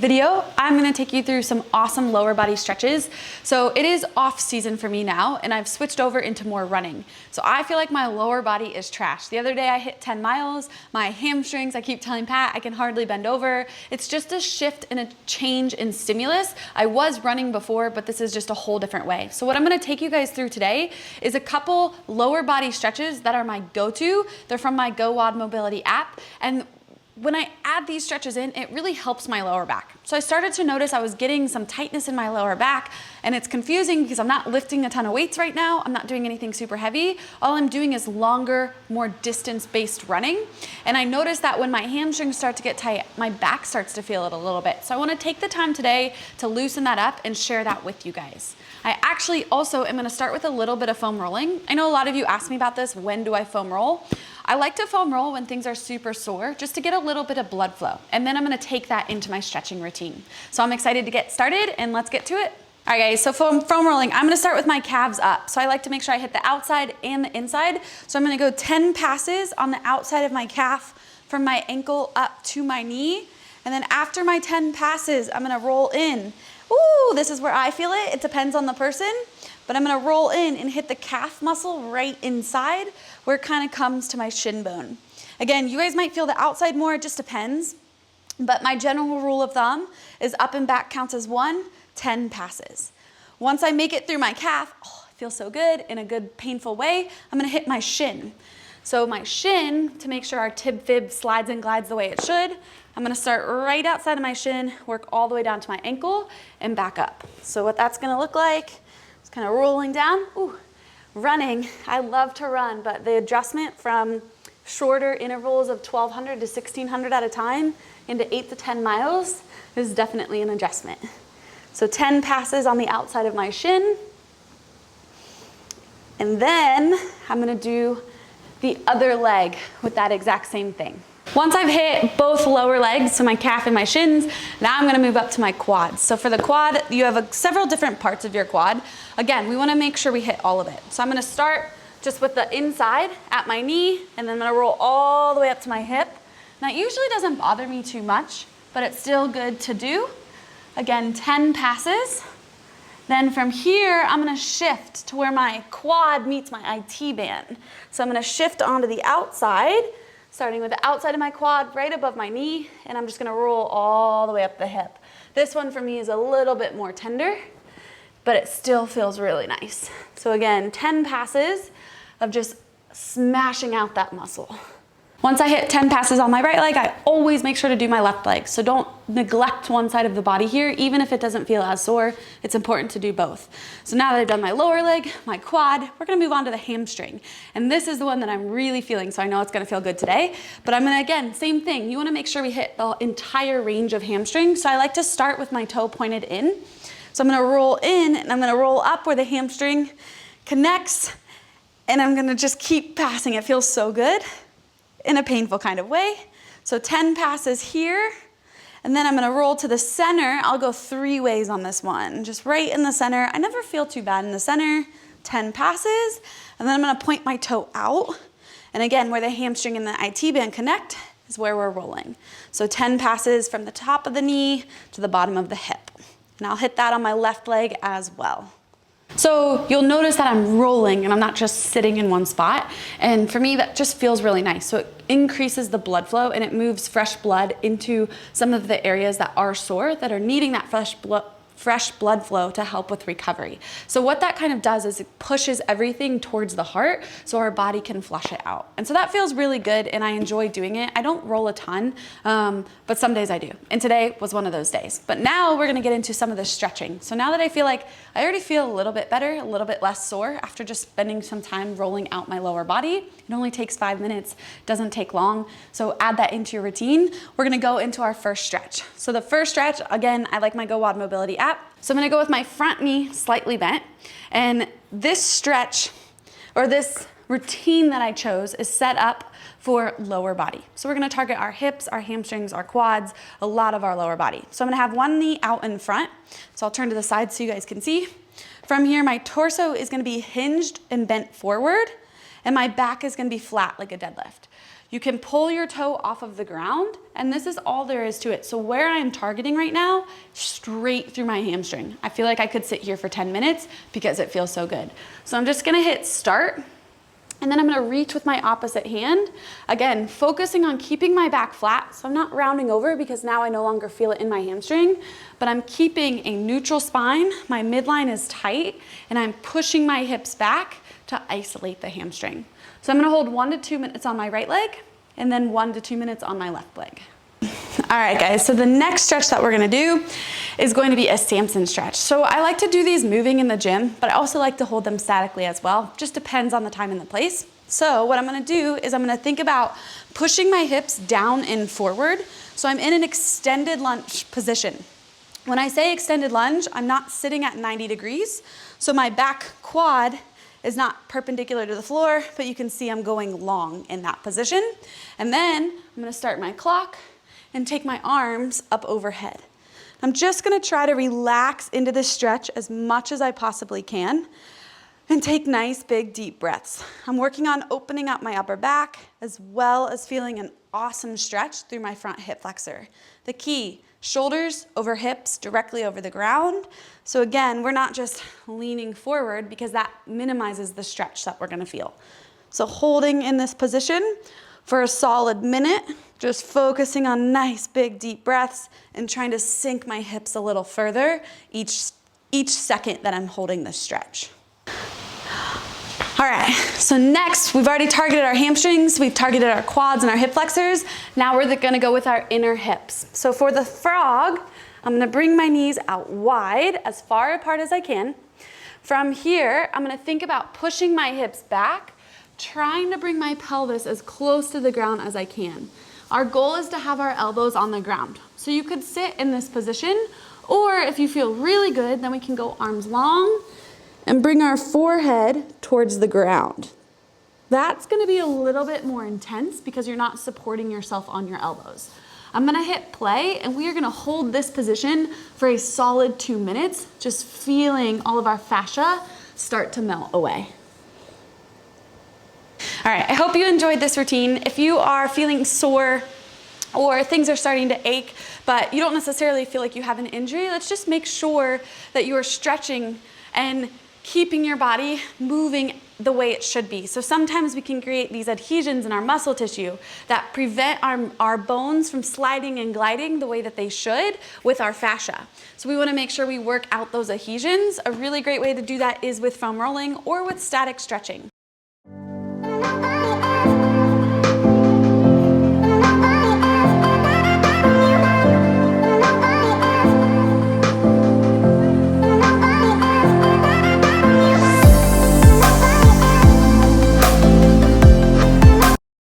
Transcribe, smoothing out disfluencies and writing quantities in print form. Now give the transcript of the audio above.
video, I'm gonna take you through some awesome lower body stretches. So it is off season for me now, and I've switched over into more running. So I feel like my lower body is trash. The other day I hit 10 miles, my hamstrings, I keep telling Pat, I can hardly bend over. It's just a shift and a change in stimulus. I was running before, but this is just a whole different way. So what I'm gonna take you guys through today is a couple lower body stretches that are my go-to. They're from my BodyWeight Mobility app. And when I add these stretches in, it really helps my lower back. So I started to notice I was getting some tightness in my lower back, and it's confusing because I'm not lifting a ton of weights right now. I'm not doing anything super heavy. All I'm doing is longer, more distance-based running. And I noticed that when my hamstrings start to get tight, my back starts to feel it a little bit. So I wanna take the time today to loosen that up and share that with you guys. I actually also am gonna start with a little bit of foam rolling. I know a lot of you ask me about this, when do I foam roll? I like to foam roll when things are super sore, just to get a little bit of blood flow. And then I'm gonna take that into my stretching routine. So I'm excited to get started, and let's get to it. All right guys, so foam rolling, I'm gonna start with my calves up. So I like to make sure I hit the outside and the inside. So I'm gonna go 10 passes on the outside of my calf from my ankle up to my knee. And then after my 10 passes, I'm gonna roll in. Ooh, this is where I feel it. It depends on the person. But I'm gonna roll in and hit the calf muscle right inside where it kind of comes to my shin bone. Again, you guys might feel the outside more, it just depends. But my general rule of thumb is up and back counts as 1, 10 passes. Once I make it through my calf, oh, it feels so good, in a good painful way, I'm gonna hit my shin. So my shin, to make sure our tib fib slides and glides the way it should, I'm gonna start right outside of my shin, work all the way down to my ankle and back up. So what that's gonna look like, kind of rolling down, ooh, running. I love to run, but the adjustment from shorter intervals of 1,200 to 1,600 at a time into 8 to 10 miles is definitely an adjustment. So 10 passes on the outside of my shin. And then I'm gonna do the other leg with that exact same thing. Once I've hit both lower legs, so my calf and my shins, now I'm gonna move up to my quads. So for the quad, you have several different parts of your quad. Again, we wanna make sure we hit all of it. So I'm gonna start just with the inside at my knee, and then I'm gonna roll all the way up to my hip. Now it usually doesn't bother me too much, but it's still good to do. Again, 10 passes. Then from here, I'm gonna shift to where my quad meets my IT band. So I'm gonna shift onto the outside, starting with the outside of my quad, right above my knee, and I'm just gonna roll all the way up the hip. This one for me is a little bit more tender, but it still feels really nice. So again, 10 passes of just smashing out that muscle. Once I hit 10 passes on my right leg, I always make sure to do my left leg. So don't neglect one side of the body here, even if it doesn't feel as sore, it's important to do both. So now that I've done my lower leg, my quad, we're gonna move on to the hamstring. And this is the one that I'm really feeling, so I know it's gonna feel good today. But I'm gonna, again, same thing. You wanna make sure we hit the entire range of hamstring. So I like to start with my toe pointed in. So I'm gonna roll in, and I'm gonna roll up where the hamstring connects, and I'm gonna just keep passing. It feels so good, in a painful kind of way. So 10 passes here, and then I'm gonna roll to the center. I'll go 3 ways on this one, just right in the center. I never feel too bad in the center. 10 passes, and then I'm gonna point my toe out. And again, where the hamstring and the IT band connect is where we're rolling. So 10 passes from the top of the knee to the bottom of the hip. And I'll hit that on my left leg as well. So you'll notice that I'm rolling and I'm not just sitting in one spot. And for me, that just feels really nice. So it increases the blood flow and it moves fresh blood into some of the areas that are sore, that are needing that fresh blood flow to help with recovery. So what that kind of does is it pushes everything towards the heart so our body can flush it out. And so that feels really good, and I enjoy doing it. I don't roll a ton, but some days I do. And today was one of those days. But now we're gonna get into some of the stretching. So now that I feel like I already feel a little bit better, a little bit less sore after just spending some time rolling out my lower body. It only takes 5 minutes, doesn't take long. So add that into your routine. We're gonna go into our first stretch. So the first stretch, again, I like my BodyWeight Mobility app. So I'm gonna go with my front knee slightly bent. And this stretch, or this routine that I chose, is set up for lower body. So we're gonna target our hips, our hamstrings, our quads, a lot of our lower body. So I'm gonna have one knee out in front. So I'll turn to the side so you guys can see. From here, my torso is gonna be hinged and bent forward. and my back is gonna be flat like a deadlift. You can pull your toe off of the ground, and this is all there is to it. So where I'm targeting right now, straight through my hamstring. I feel like I could sit here for 10 minutes because it feels so good. So I'm just gonna hit start, and then I'm gonna reach with my opposite hand. Again, focusing on keeping my back flat, so I'm not rounding over because now I no longer feel it in my hamstring, but I'm keeping a neutral spine, my midline is tight, and I'm pushing my hips back to isolate the hamstring. So I'm gonna hold 1 to 2 minutes on my right leg, and then 1 to 2 minutes on my left leg. All right, guys, so the next stretch that we're gonna do is going to be a Samson stretch. So I like to do these moving in the gym, but I also like to hold them statically as well. Just depends on the time and the place. So what I'm gonna do is I'm gonna think about pushing my hips down and forward. So I'm in an extended lunge position. When I say extended lunge, I'm not sitting at 90 degrees. So my back quad is not perpendicular to the floor, but you can see I'm going long in that position. And then I'm gonna start my clock and take my arms up overhead. I'm just gonna try to relax into this stretch as much as I possibly can and take nice, big, deep breaths. I'm working on opening up my upper back as well as feeling an awesome stretch through my front hip flexor. The key, shoulders over hips, directly over the ground. So again, we're not just leaning forward because that minimizes the stretch that we're gonna feel. So holding in this position for a solid minute, just focusing on nice, big, deep breaths and trying to sink my hips a little further each second that I'm holding this stretch. All right, so next, we've already targeted our hamstrings, we've targeted our quads and our hip flexors. Now we're gonna go with our inner hips. So for the frog, I'm gonna bring my knees out wide, as far apart as I can. From here, I'm gonna think about pushing my hips back, trying to bring my pelvis as close to the ground as I can. Our goal is to have our elbows on the ground. So you could sit in this position, or if you feel really good, then we can go arms long and bring our forehead towards the ground. That's gonna be a little bit more intense because you're not supporting yourself on your elbows. I'm gonna hit play and we are gonna hold this position for a solid 2 minutes, just feeling all of our fascia start to melt away. All right, I hope you enjoyed this routine. If you are feeling sore or things are starting to ache, but you don't necessarily feel like you have an injury, let's just make sure that you are stretching and keeping your body moving the way it should be. So sometimes we can create these adhesions in our muscle tissue that prevent our bones from sliding and gliding the way that they should with our fascia. So we wanna make sure we work out those adhesions. A really great way to do that is with foam rolling or with static stretching.